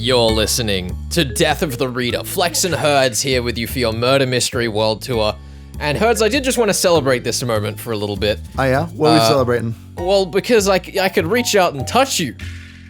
You're listening to Death of the Reader. Flex and Herds here with you for your Murder Mystery World Tour. And Herds, I did just want to celebrate this moment for a little bit. Oh yeah? What are we celebrating? Well, because I could reach out and touch you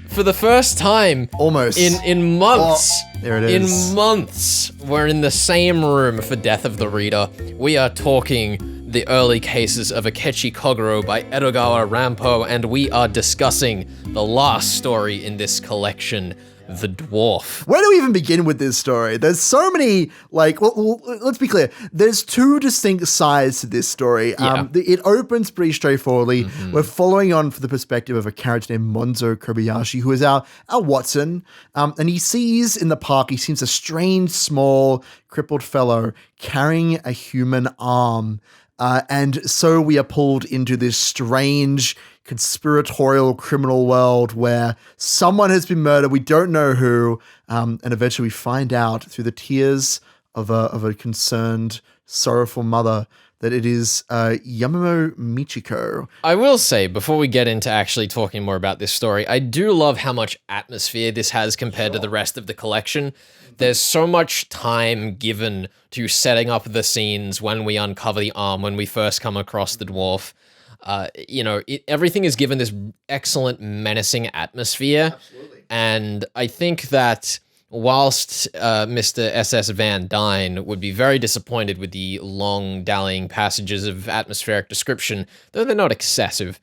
for the first time. Almost. In months. Oh, there it is. In months. We're in the same room for Death of the Reader. We are talking the early cases of Akechi Kogoro by Edogawa Rampo, and we are discussing the last story in this collection, The Dwarf. Where do we even begin with this story? There's so many, well, let's be clear. There's two distinct sides to this story. Yeah. It opens pretty straightforwardly. We're following on from the perspective of a character named Monzo Kobayashi, who is our Watson. And he sees in the park, he sees a strange, small, crippled fellow carrying a human arm. And so we are pulled into this strange conspiratorial criminal world where someone has been murdered. We don't know who. And eventually we find out through the tears of a concerned, sorrowful mother that it is Yamamoto Michiko. I will say, before we get into actually talking more about this story, I do love how much atmosphere this has compared to the rest of the collection. There's so much time given to setting up the scenes when we uncover the arm, when we first come across the dwarf. Everything is given this excellent menacing atmosphere. Absolutely. And I think that whilst Mr. S.S. Van Dyne would be very disappointed with the long dallying passages of atmospheric description, though they're not excessive,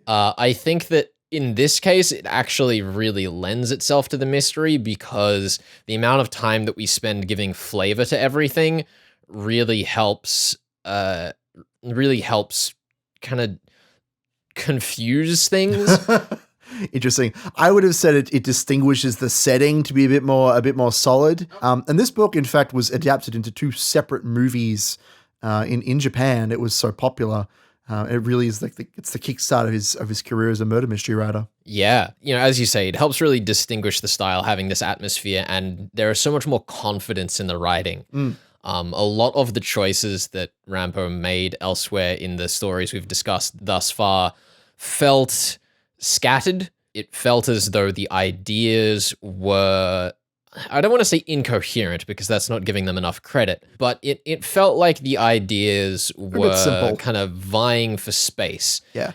I think that in this case, it actually really lends itself to the mystery because the amount of time that we spend giving flavor to everything really helps kind of confuse things. Interesting. I would have said it distinguishes the setting to be a bit more solid. And this book, in fact, was adapted into two separate movies in Japan. It was so popular. It really is it's the kickstart of his career as a murder mystery writer. Yeah. As you say, it helps really distinguish the style, having this atmosphere, and there is so much more confidence in the writing. A lot of the choices that Rampo made elsewhere in the stories we've discussed thus far felt scattered. It felt as though the ideas were, I don't want to say incoherent because that's not giving them enough credit, but it felt like the ideas were kind of vying for space. Yeah.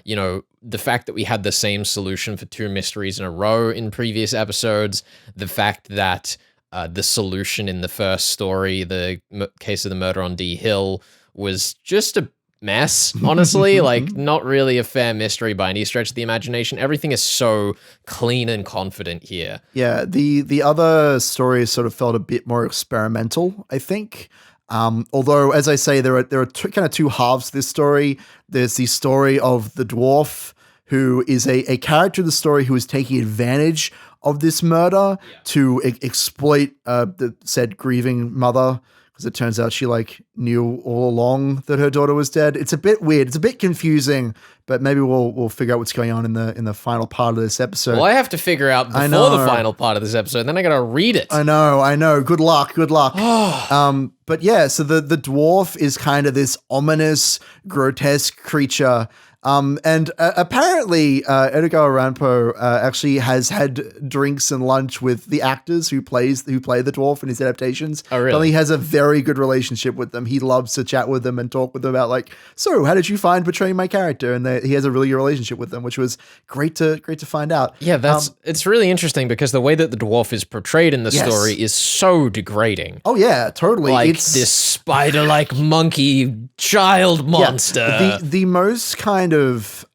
The fact that we had the same solution for two mysteries in a row in previous episodes, the fact that the solution in the first story, the case of the murder on D Hill, was just a mess, honestly. Not really a fair mystery by any stretch of the imagination. Everything is so clean and confident here. Yeah, the other stories sort of felt a bit more experimental, I think. Although, as I say, there are two halves to this story. There's the story of the dwarf, who is a character in the story who is taking advantage of this murder to exploit the said grieving mother, because it turns out she knew all along that her daughter was dead. It's a bit weird. It's a bit confusing, but maybe we'll figure out what's going on in the final part of this episode. Well, I have to figure out before the final part of this episode, then I gotta read it. I know. Good luck. But yeah, so the dwarf is kind of this ominous, grotesque creature. And apparently, Edogawa Rampo actually has had drinks and lunch with the actors who play the dwarf in his adaptations. Oh, really? But he has a very good relationship with them. He loves to chat with them and talk with them about so how did you find portraying my character? And he has a really good relationship with them, which was great to find out. Yeah, it's really interesting because the way that the dwarf is portrayed in the story is so degrading. Oh yeah, totally. It's this spider-like monkey child monster. Yeah, the most kind of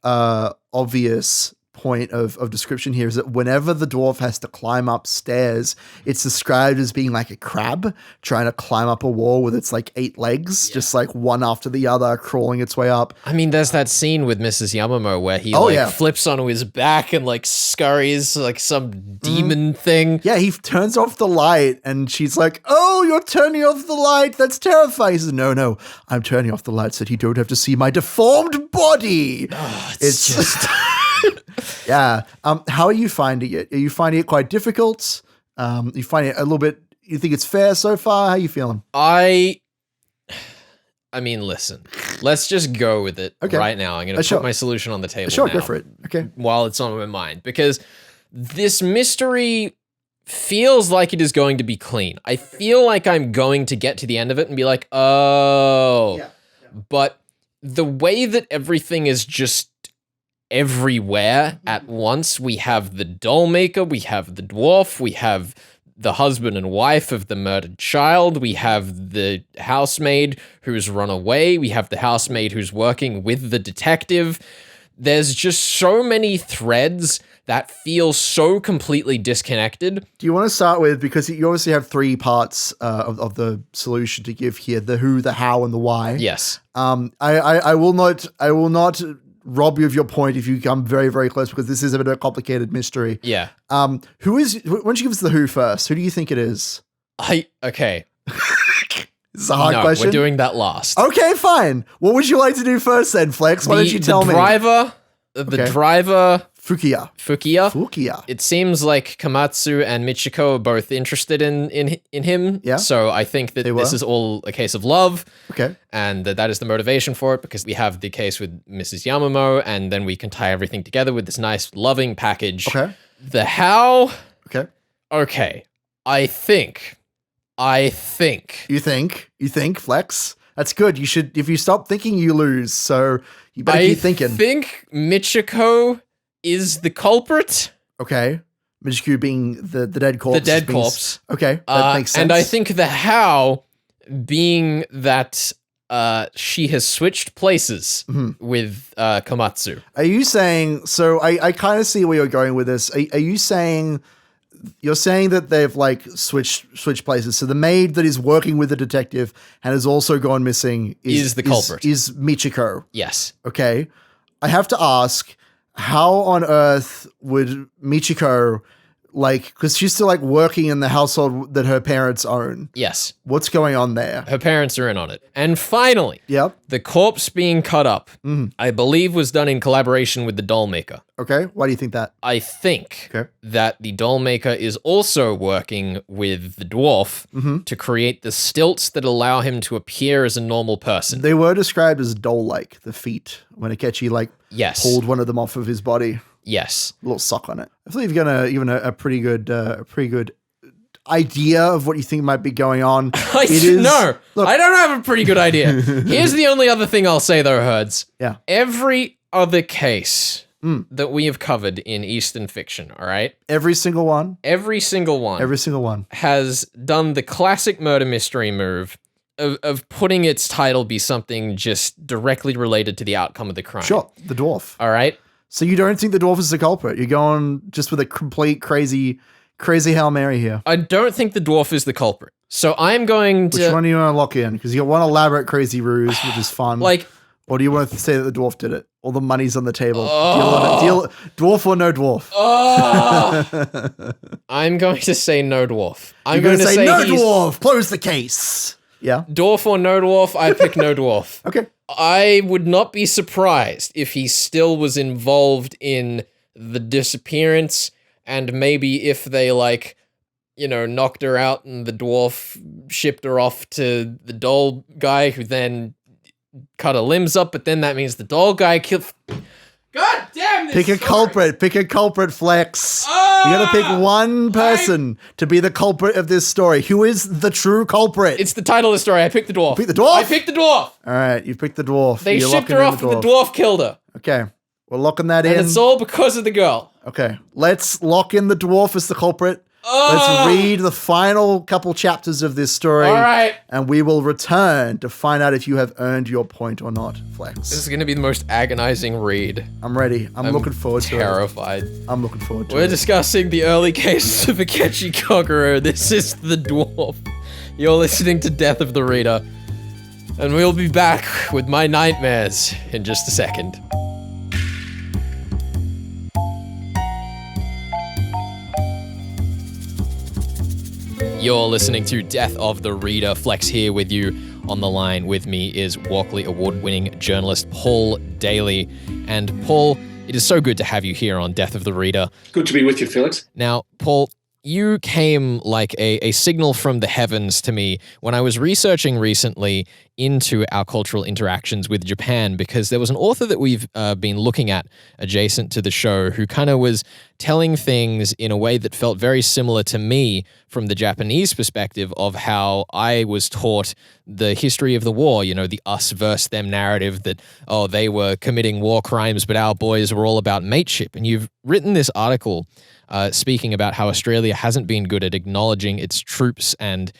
obvious point of description here is that whenever the dwarf has to climb upstairs, it's described as being like a crab trying to climb up a wall with its 8 legs, just one after the other, crawling its way up. I mean, there's that scene with Mrs. Yamamoto where he flips onto his back and scurries like some demon thing. Yeah, he turns off the light and she's like, "Oh, you're turning off the light. That's terrifying." He says, No, I'm turning off the light so you don't have to see my deformed body. Oh, it's just... Yeah. How are you finding it? Are you finding it quite difficult? You find it a little bit, you think it's fair so far? How are you feeling? I mean, listen, let's just go with it right now. I'm going to put my solution on the table now. Go for it. Okay. While it's on my mind, because this mystery feels like it is going to be clean. I feel like I'm going to get to the end of it and be like, oh. Yeah. But the way that everything is just everywhere at once, we have the doll maker, we have the dwarf, we have the husband and wife of the murdered child, we have the housemaid who's run away, we have the housemaid who's working with the detective. There's just so many threads that feel so completely disconnected. Do you want to start with, because you obviously have 3 parts of the solution to give here, the who, the how, and the why. Yes. I will not rob you of your point if you come very, very close, because this is a bit of a complicated mystery. Yeah. Why don't you give us the who first? Who do you think it is? Okay. This is a hard question. We're doing that last. Okay, fine. What would you like to do first then, Flex? Why don't you tell me? The driver... Fukiya. It seems like Komatsu and Michiko are both interested in him. Yeah. So I think that this is all a case of love. Okay. And that is the motivation for it, because we have the case with Mrs. Yamamo, and then we can tie everything together with this nice loving package. Okay. The how. Okay. Okay. I think. You think, Flex? That's good. You should, if you stop thinking, you lose. So you better keep thinking. I think Michiko is the culprit. Okay. Michiko being the dead corpse. The dead corpse. Okay. That makes sense. And I think the how being that she has switched places with Komatsu. Are you saying, so I kind of see where you're going with this. Are you saying, you're saying that they've like switched places. So the maid that is working with the detective and has also gone missing is the culprit. Is Michiko. Yes. Okay. I have to ask, how on earth would Michiko, like, because she's still like working in the household that her parents own. Yes. What's going on there? Her parents are in on it. And finally, the corpse being cut up, I believe was done in collaboration with the doll maker. Okay. Why do you think that? I think that the doll maker is also working with the dwarf to create the stilts that allow him to appear as a normal person. They were described as doll-like, the feet, when Akechi pulled one of them off of his body. Yes. A little sock on it. I believe you've got even a pretty good idea of what you think might be going on. No, I don't have a pretty good idea. Here's the only other thing I'll say though, Herds. Yeah. Every other case that we have covered in Eastern fiction, all right? Every single one? Every single one has done the classic murder mystery move of putting its title be something just directly related to the outcome of the crime. Sure, the dwarf. All right? So you don't think the dwarf is the culprit? You're going just with a complete crazy Hail Mary here. I don't think the dwarf is the culprit. So I'm going to... Which one do you want to lock in? Because you got one elaborate crazy ruse, which is fun. Or do you want to say that the dwarf did it? All the money's on the table. Dwarf or no dwarf? I'm going to say no dwarf. I'm going to say no dwarf. Close the case. Yeah. Dwarf or no dwarf, I pick no dwarf. Okay. I would not be surprised if he still was involved in the disappearance, and maybe if they knocked her out and the dwarf shipped her off to the doll guy who then cut her limbs up, but then that means the doll guy killed... God damn this Pick a culprit, Flex. You gotta pick one person to be the culprit of this story. Who is the true culprit? It's the title of the story. I picked the dwarf. Pick the dwarf? I picked the dwarf. All right, you picked the dwarf. They shipped her off and the dwarf killed her. Okay, we're locking that in. And it's all because of the girl. Okay, let's lock in the dwarf as the culprit. Let's read the final couple chapters of this story. All right. And we will return to find out if you have earned your point or not, Flex. This is going to be the most agonizing read. I'm ready. I'm looking forward to it. Terrified. I'm looking forward to it. We're discussing the early cases of Akechi Kogoro. This is the dwarf. You're listening to Death of the Reader. And we'll be back with my nightmares in just a second. You're listening to Death of the Reader. Flex here with you. On the line with me is Walkley-Award-winning journalist Paul Daley. And Paul, it is so good to have you here on Death of the Reader. Good to be with you, Felix. Now, Paul, you came like a signal from the heavens to me when I was researching recently into our cultural interactions with Japan, because there was an author that we've been looking at adjacent to the show who kind of was telling things in a way that felt very similar to me from the Japanese perspective of how I was taught the history of the war, the us versus them narrative that, oh, they were committing war crimes, but our boys were all about mateship. And you've written this article speaking about how Australia hasn't been good at acknowledging its troops and,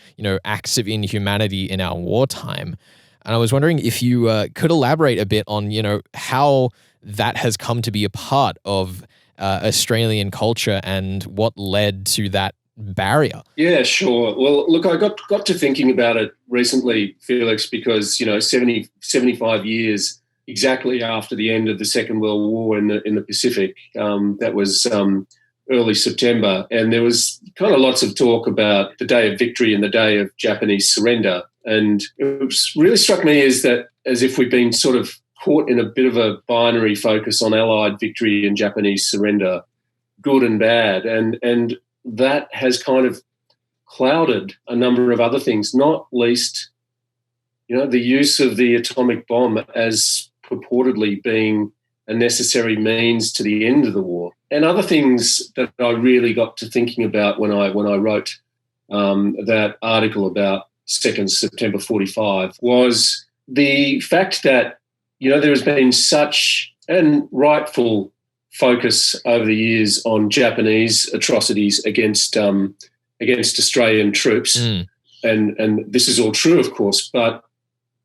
acts of inhumanity in our wartime. And I was wondering if you could elaborate a bit on, how that has come to be a part of Australian culture and what led to that barrier. Yeah, sure. Well, look, I got to thinking about it recently, Felix, because, 75 years exactly after the end of the Second World War in the Pacific, that was early September, and there was kind of lots of talk about the day of victory and the day of Japanese surrender. And it really struck me as if we've been sort of caught in a bit of a binary focus on Allied victory and Japanese surrender, good and bad. And that has kind of clouded a number of other things, not least, the use of the atomic bomb as purportedly being a necessary means to the end of the war. And other things that I really got to thinking about when I wrote that article about 2nd September 45 was the fact that, there has been such an rightful focus over the years on Japanese atrocities against Australian troops. And this is all true, of course, but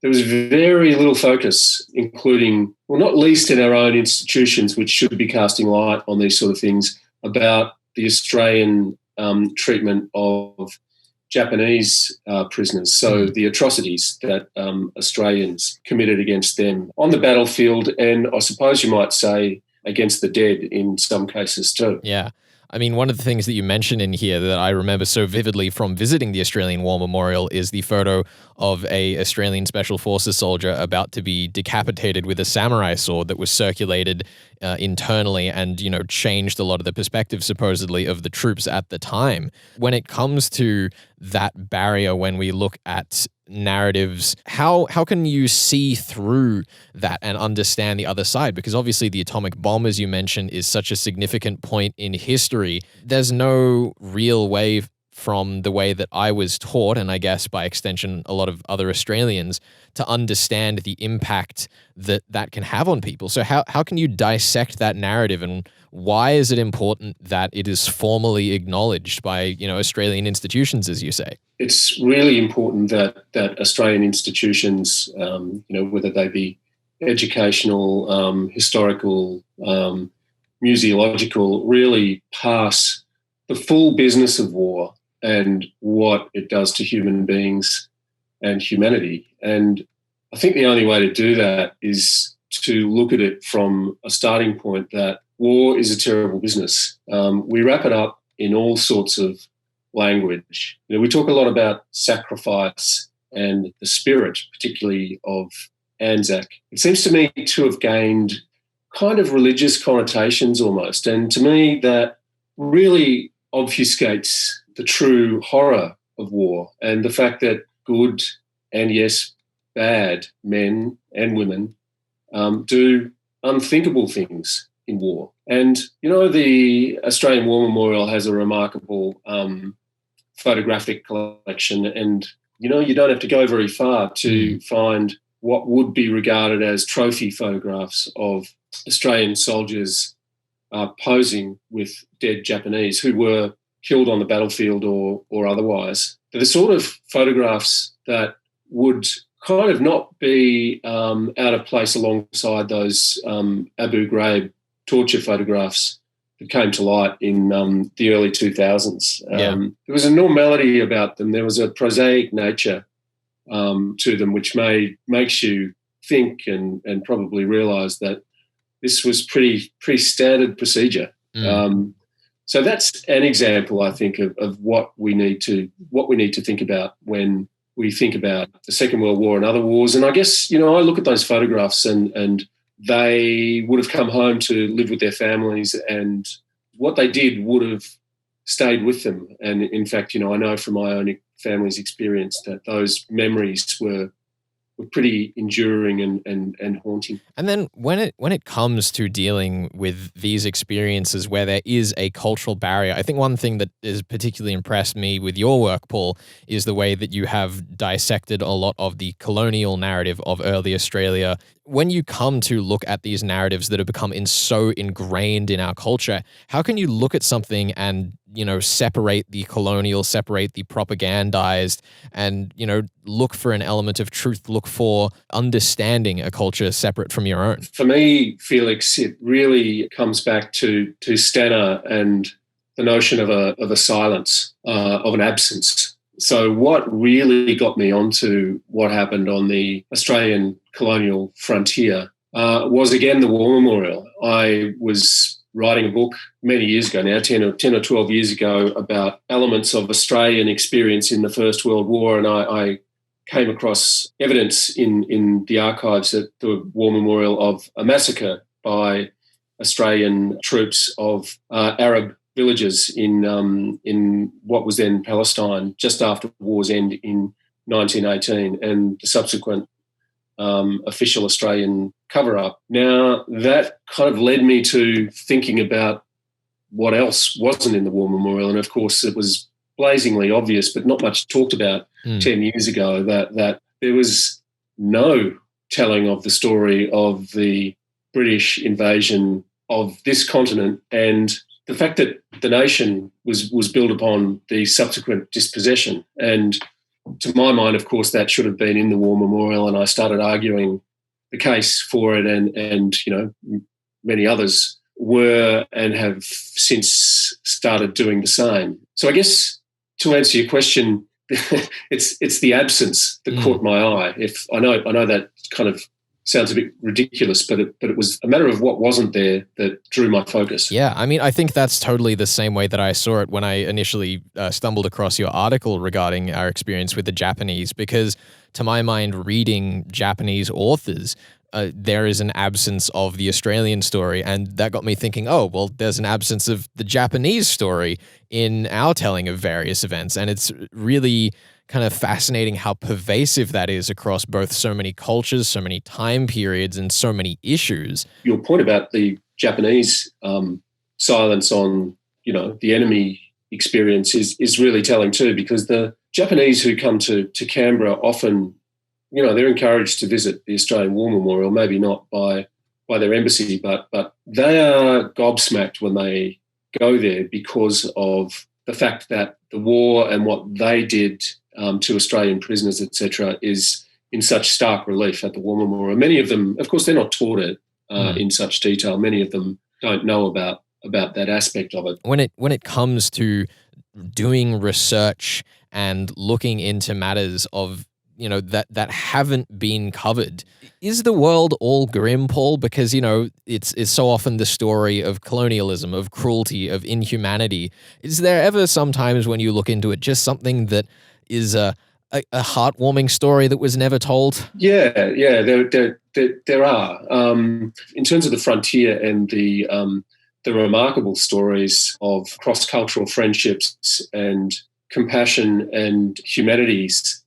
there was very little focus, including, well, not least in our own institutions, which should be casting light on these sort of things, about the Australian treatment of Japanese prisoners. So the atrocities that Australians committed against them on the battlefield, and I suppose you might say against the dead in some cases too. Yeah. I mean, one of the things that you mentioned in here that I remember so vividly from visiting the Australian War Memorial is the photo of a Australian Special Forces soldier about to be decapitated with a samurai sword that was circulated internally and, changed a lot of the perspective, supposedly, of the troops at the time. When it comes to that barrier, when we look at narratives, how can you see through that and understand the other side? Because obviously the atomic bomb, as you mentioned, is such a significant point in history. There's no real way from the way that I was taught, and I guess by extension a lot of other Australians, to understand the impact that can have on people. So how can you dissect that narrative, and why is it important that it is formally acknowledged by, Australian institutions, as you say? It's really important that Australian institutions, whether they be educational, historical, museological, really pass the full business of war and what it does to human beings and humanity. And I think the only way to do that is to look at it from a starting point that war is a terrible business. We wrap it up in all sorts of language. We talk a lot about sacrifice and the spirit, particularly of Anzac. It seems to me to have gained kind of religious connotations almost. And to me, that really obfuscates the true horror of war and the fact that good and, yes, bad men and women do unthinkable things in war. And, the Australian War Memorial has a remarkable photographic collection, and, you don't have to go very far to find what would be regarded as trophy photographs of Australian soldiers posing with dead Japanese who were killed on the battlefield or otherwise. They're the sort of photographs that would kind of not be out of place alongside those Abu Ghraib torture photographs that came to light in the early 2000s. There was a normality about them. There was a prosaic nature to them, which makes you think and probably realise that this was pretty standard procedure. So that's an example, I think, of what we need to think about when we think about the Second World War and other wars. And I guess, I look at those photographs and they would have come home to live with their families, and what they did would have stayed with them. And in fact, I know from my own family's experience that those memories were pretty enduring and haunting. And then when it comes to dealing with these experiences where there is a cultural barrier, I think one thing that has particularly impressed me with your work, Paul, is the way that you have dissected a lot of the colonial narrative of early Australia. When you come to look at these narratives that have become so ingrained in our culture, how can you look at something and, separate the colonial, separate the propagandized, and, look for an element of truth, look for understanding a culture separate from your own? For me, Felix, it really comes back to Stanner and the notion of a silence, of an absence. So what really got me onto what happened on the Australian colonial frontier was, again, the War Memorial. I was writing a book many years ago now, 10 or 12 years ago, about elements of Australian experience in the First World War, and I came across evidence in the archives at the War Memorial of a massacre by Australian troops of Arab villages in what was then Palestine just after the war's end in 1918, and the subsequent official Australian cover-up. Now, that kind of led me to thinking about what else wasn't in the War Memorial, and of course it was blazingly obvious, but not much talked about 10 years ago, that there was no telling of the story of the British invasion of this continent, and the fact that the nation was built upon the subsequent dispossession. And to my mind, of course, that should have been in the War Memorial, and I started arguing the case for it, and many others were and have since started doing the same. So I guess to answer your question, it's the absence that caught my eye. If I know that kind of sounds a bit ridiculous, but it was a matter of what wasn't there that drew my focus. Yeah, I mean, I think that's totally the same way that I saw it when I initially stumbled across your article regarding our experience with the Japanese, because to my mind, reading Japanese authors, there is an absence of the Australian story, and that got me thinking, oh, well, there's an absence of the Japanese story in our telling of various events, and it's really kind of fascinating how pervasive that is across both so many cultures, so many time periods, and so many issues. Your point about the Japanese silence on, the enemy experience is really telling too, because the Japanese who come to Canberra often, they're encouraged to visit the Australian War Memorial, maybe not by their embassy, but they are gobsmacked when they go there because of the fact that the war and what they did to Australian prisoners, etc., is in such stark relief at the War Memorial. Many of them, of course, they're not taught it in such detail. Many of them don't know about that aspect of it. When it comes to doing research and looking into matters of that haven't been covered, is the world all grim, Paul? Because it's so often the story of colonialism, of cruelty, of inhumanity. Is there ever sometimes when you look into it just something that is a heartwarming story that was never told? Yeah, there are. In terms of the frontier and the remarkable stories of cross-cultural friendships and compassion and humanities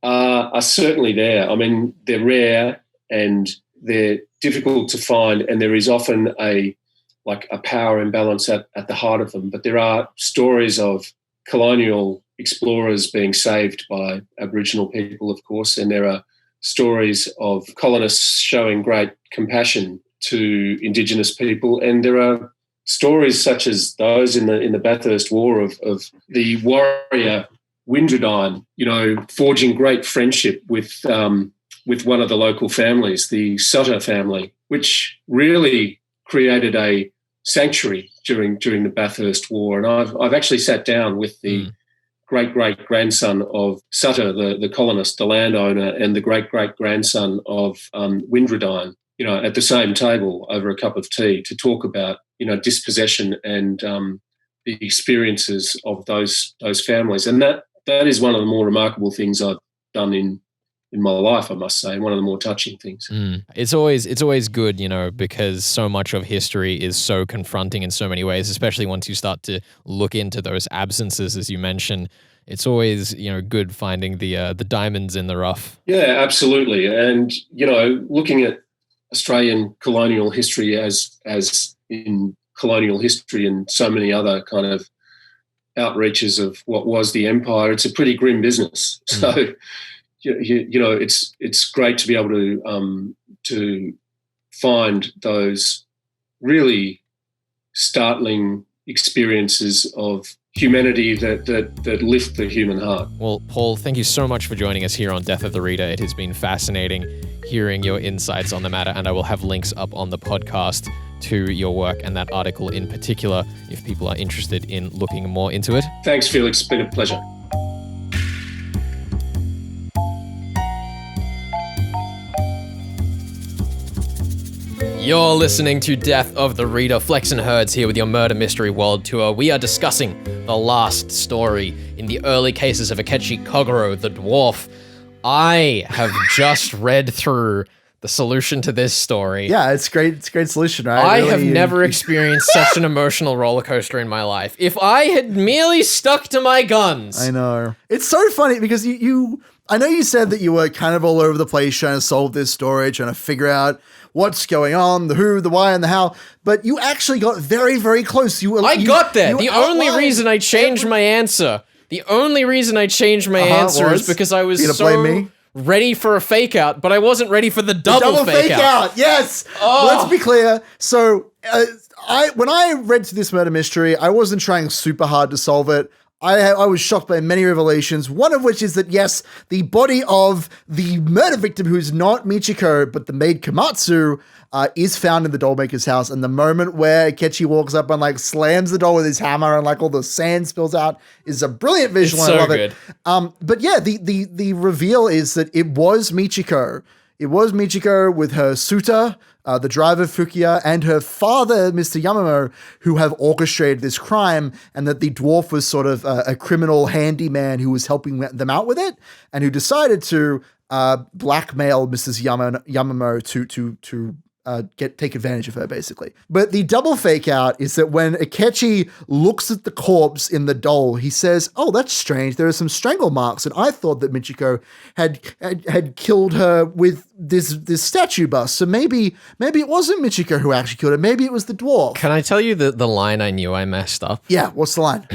are certainly there. I mean, they're rare and they're difficult to find, and there is often a power imbalance at the heart of them. But there are stories of colonial explorers being saved by Aboriginal people, of course, and there are stories of colonists showing great compassion to Indigenous people, and there are stories such as those in the Bathurst War of the warrior Windradine, forging great friendship with one of the local families, the Sutter family, which really created a sanctuary during the Bathurst War. And I've actually sat down with the great-great-grandson of Sutter, the colonist, the landowner, and the great-great-grandson of Windradine, at the same table over a cup of tea to talk about, dispossession and the experiences of those families. And that is one of the more remarkable things I've done in my life, I must say, one of the more touching things. It's always good, because so much of history is so confronting in so many ways, especially once you start to look into those absences, as you mentioned. it's always, good finding the diamonds in the rough. Yeah, absolutely. And, looking at Australian colonial history as in colonial history and so many other kind of outreaches of what was the empire, it's a pretty grim business. So, it's great to be able to find those really startling experiences of humanity that lift the human heart. Well, Paul, thank you so much for joining us here on Death of the Reader. It has been fascinating hearing your insights on the matter, and I will have links up on the podcast to your work and that article in particular if people are interested in looking more into it. Thanks, Felix. It's been a pleasure. You're listening to Death of the Reader. Flex and Herds here with your Murder Mystery World Tour. We are discussing the last story in the early cases of Akechi Kogoro, the Dwarf. I have just read through the solution to this story. Yeah, it's great. It's a great solution, right? I have never experienced such an emotional roller coaster in my life. If I had merely stuck to my guns. I know. It's so funny because I know you said that you were kind of all over the place trying to solve this story, trying to figure out what's going on, the who, the why, and the how, but you actually got very, very close. I got there. The only reason I changed my answer is because I was so ready for a fake out, but I wasn't ready for the double fake out. Yes. Oh. Let's be clear. So when I read through this murder mystery, I wasn't trying super hard to solve it. I was shocked by many revelations, one of which is that, yes, the body of the murder victim, who's not Michiko, but the maid Komatsu, is found in the dollmaker's house. And the moment where Akechi walks up and slams the doll with his hammer and all the sand spills out is a brilliant visual. It's so I love good. It. But yeah, the reveal is that it was Michiko. It was Michiko with her suitor, the driver Fukiya, and her father, Mr. Yamamo, who have orchestrated this crime, and that the dwarf was sort of a criminal handyman who was helping them out with it, and who decided to blackmail Mrs. Yamamo to take advantage of her, basically. But the double fake out is that when Akechi looks at the corpse in the doll, he says, "Oh, that's strange. There are some strangle marks, and I thought that Michiko had killed her with this statue bust. So maybe it wasn't Michiko who actually killed her. Maybe it was the dwarf." Can I tell you the line I knew I messed up? Yeah, what's the line?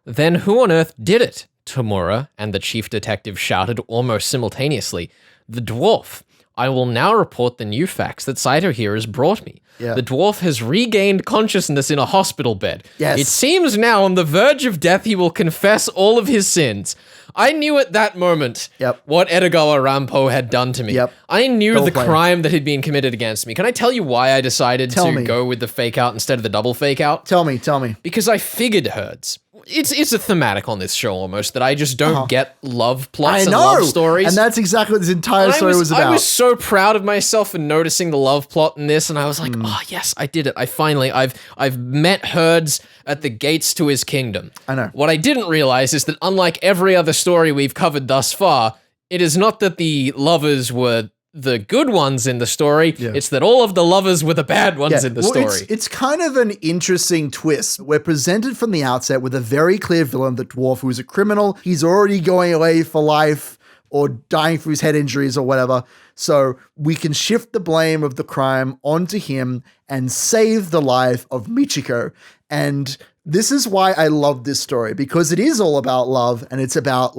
"Then who on earth did it?" Tamura and the chief detective shouted almost simultaneously. "The dwarf. I will now report the new facts that Saito here has brought me. Yeah. The dwarf has regained consciousness in a hospital bed. Yes. It seems now on the verge of death he will confess all of his sins." I knew at that moment what Edogawa Rampo had done to me. Yep. I knew the crime that had been committed against me. Can I tell you why I decided to go with the fake out instead of the double fake out? Tell me. Because I figured, Herds, it's a thematic on this show almost that I just don't get love plots and love stories. And that's exactly what this entire story was about. I was so proud of myself for noticing the love plot in this, and I was like, oh yes, I did it. I've met Herds at the gates to his kingdom. I know. What I didn't realize is that unlike every other story we've covered thus far, it is not that the lovers were the good ones in the story. Yeah. It's that all of the lovers were the bad ones in the story. It's kind of an interesting twist. We're presented from the outset with a very clear villain, the dwarf, who is a criminal. He's already going away for life or dying from his head injuries or whatever. So we can shift the blame of the crime onto him and save the life of Michiko. And this is why I love this story, because it is all about love, and it's about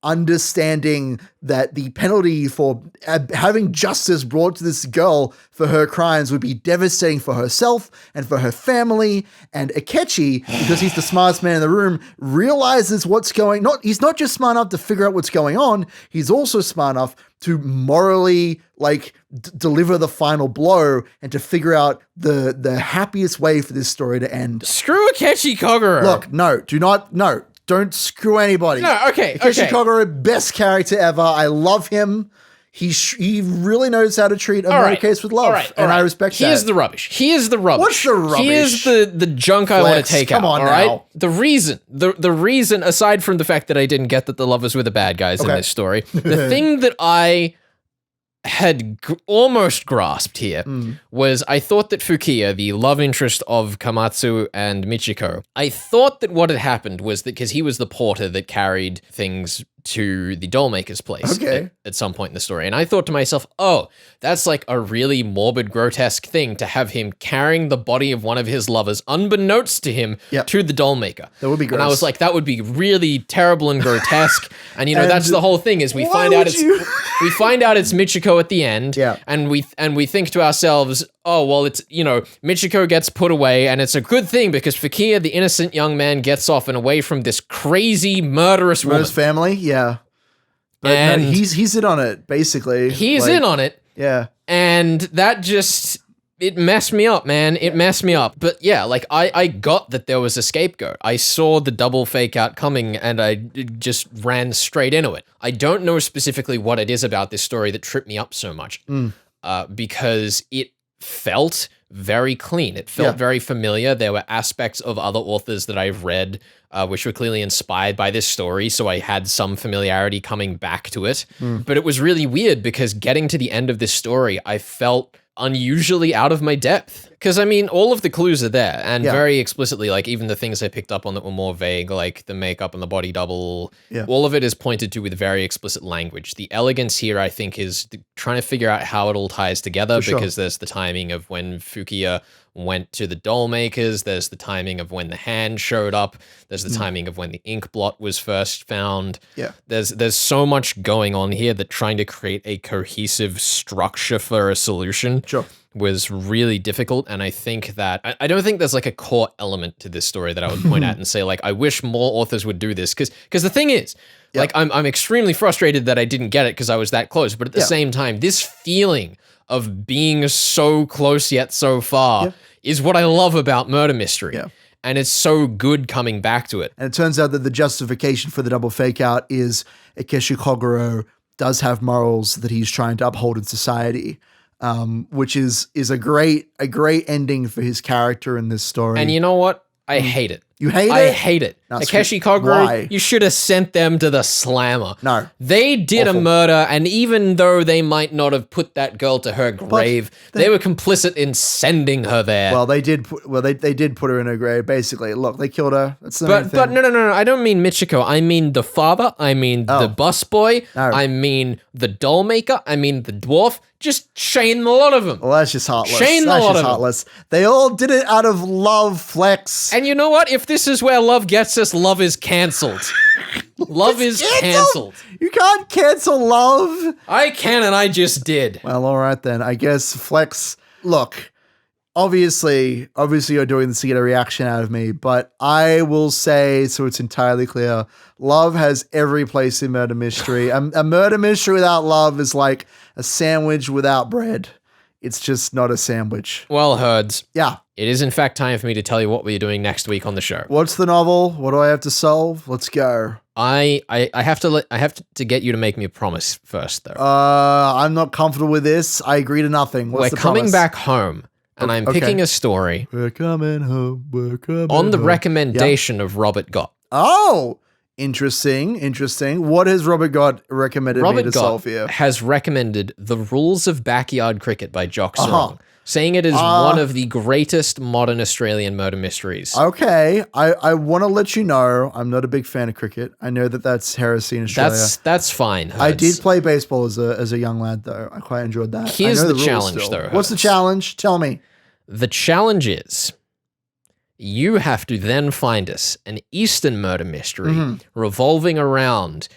understanding that the penalty for having justice brought to this girl for her crimes would be devastating for herself and for her family. And Akechi, because he's the smartest man in the room, realizes what's going on. He's not just smart enough to figure out what's going on, he's also smart enough to morally deliver the final blow and to figure out the happiest way for this story to end. Screw Akechi Kogoro. Look, don't screw anybody. No, okay. Akechi Kogoro, best character ever. I love him. He really knows how to treat a murder case with love, I respect that. He is the rubbish. What's the rubbish? He is the junk I want to take out. Come on all now. Right? The reason, aside from the fact that I didn't get that the lovers were the bad guys in this story, the thing that I had almost grasped here was I thought that Fukiya, the love interest of Kamatsu and Michiko, I thought that what had happened was that because he was the porter that carried things to the dollmaker's place at some point in the story. And I thought to myself, oh, that's like a really morbid, grotesque thing to have him carrying the body of one of his lovers, unbeknownst to him, to the dollmaker. That would be gross. And I was like, that would be really terrible and grotesque. And you know, that's the whole thing is we find out it's Michiko at the end. Yeah. And we think to ourselves, oh, well, it's, you know, Michiko gets put away and it's a good thing because Fukiya, the innocent young man, gets off and away from this crazy murderous woman. family, yeah. But and no, he's in on it, basically. He's in on it. Yeah. And that just, it messed me up, man. It messed me up. But yeah, like I got that there was a scapegoat. I saw the double fake out coming and I just ran straight into it. I don't know specifically what it is about this story that tripped me up so much because it felt very clean. It felt very familiar. There were aspects of other authors that I've read which were clearly inspired by this story, so I had some familiarity coming back to it. But it was really weird because getting to the end of this story, I felt unusually out of my depth. Because, I mean, all of the clues are there, and very explicitly, like, even the things I picked up on that were more vague, like the makeup and the body double, all of it is pointed to with very explicit language. The elegance here, I think, is trying to figure out how it all ties together, because there's the timing of when Fukiya went to the doll makers, there's the timing of when the hand showed up, there's the timing of when the ink blot was first found. There's so much going on here that trying to create a cohesive structure for a solution was really difficult. And I think that I don't think there's like a core element to this story that I would point at and say, like, I wish more authors would do this, because the thing is, like, I'm extremely frustrated that I didn't get it because I was that close, but at the same time, this feeling of being so close yet so far is what I love about murder mystery. And it's so good coming back to it. And it turns out that the justification for the double fake out is Akechi Kogoro does have morals that he's trying to uphold in society, which is a great ending for his character in this story. And you know what? I hate it. You hate it? I hate it. Akechi Kogoro, why? You should have sent them to the slammer. No. They did a murder, and even though they might not have put that girl to her grave, they were complicit in sending her there. Well, they did put her in her grave, basically. Look, they killed her. That's the main thing. But no, I don't mean Michiko. I mean the father. I mean the busboy. No. I mean the doll maker. I mean the dwarf. Just shame the lot of them. Well, that's just heartless. Shame the lot of them. Heartless. They all did it out of love, Flex. And you know what? If this is where love gets us, love is cancelled. Love is cancelled. You can't cancel love. I can, and I just did. Well, all right then. I guess Flex. Look, obviously, you're doing this to get a reaction out of me, but I will say, so it's entirely clear, love has every place in murder mystery. A murder mystery without love is like a sandwich without bread. It's just not a sandwich. Well, Herds. Yeah. It is, in fact, time for me to tell you what we're doing next week on the show. What's the novel? What do I have to solve? Let's go. I have to get you to make me a promise first, though. I'm not comfortable with this. I agree to nothing. What's the promise? We're coming back home, and I'm picking a story. We're coming home. We're coming on the home. recommendation of Robert Gott. Oh, interesting. What has Robert Gott recommended me to solve here? Has recommended The Rules of Backyard Cricket by Jock Sarong, saying it is one of the greatest modern Australian murder mysteries. Okay, I want to let you know I'm not a big fan of cricket. I know that that's heresy in Australia. That's fine. Herds. I did play baseball as a young lad, though. I quite enjoyed that. Here's the challenge, though. What's the challenge? Tell me. The challenge is, you have to then find us an Eastern murder mystery revolving around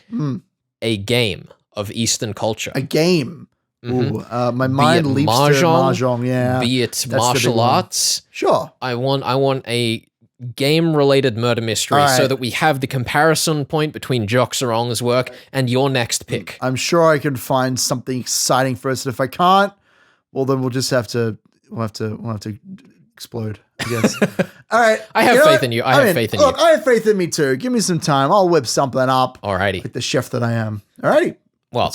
a game of Eastern culture. A game. Ooh, my mind leaps to mahjong. Yeah, be it martial arts. Sure. I want a game-related murder mystery so that we have the comparison point between Jock Sarong's work and your next pick. I'm sure I can find something exciting for us. And if I can't, well, then we'll have to explode, I guess. All right. I have faith in you. I have faith in you. Look, I have faith in me too. Give me some time. I'll whip something up. Alrighty. Like the chef that I am. Alrighty. Well,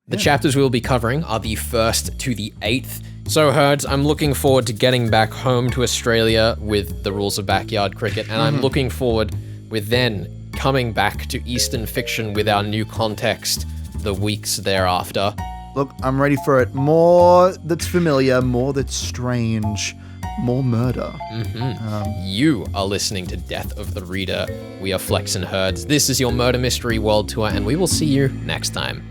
the chapters we'll be covering are the 1st to the 8th. So, Herds, I'm looking forward to getting back home to Australia with The Rules of Backyard Cricket, and I'm looking forward with then coming back to Eastern fiction with our new context the weeks thereafter. Look, I'm ready for it. More that's familiar, more that's strange, more murder. You are listening to Death of the Reader. We are Flex and Herds. This is your Murder Mystery World Tour, and we will see you next time.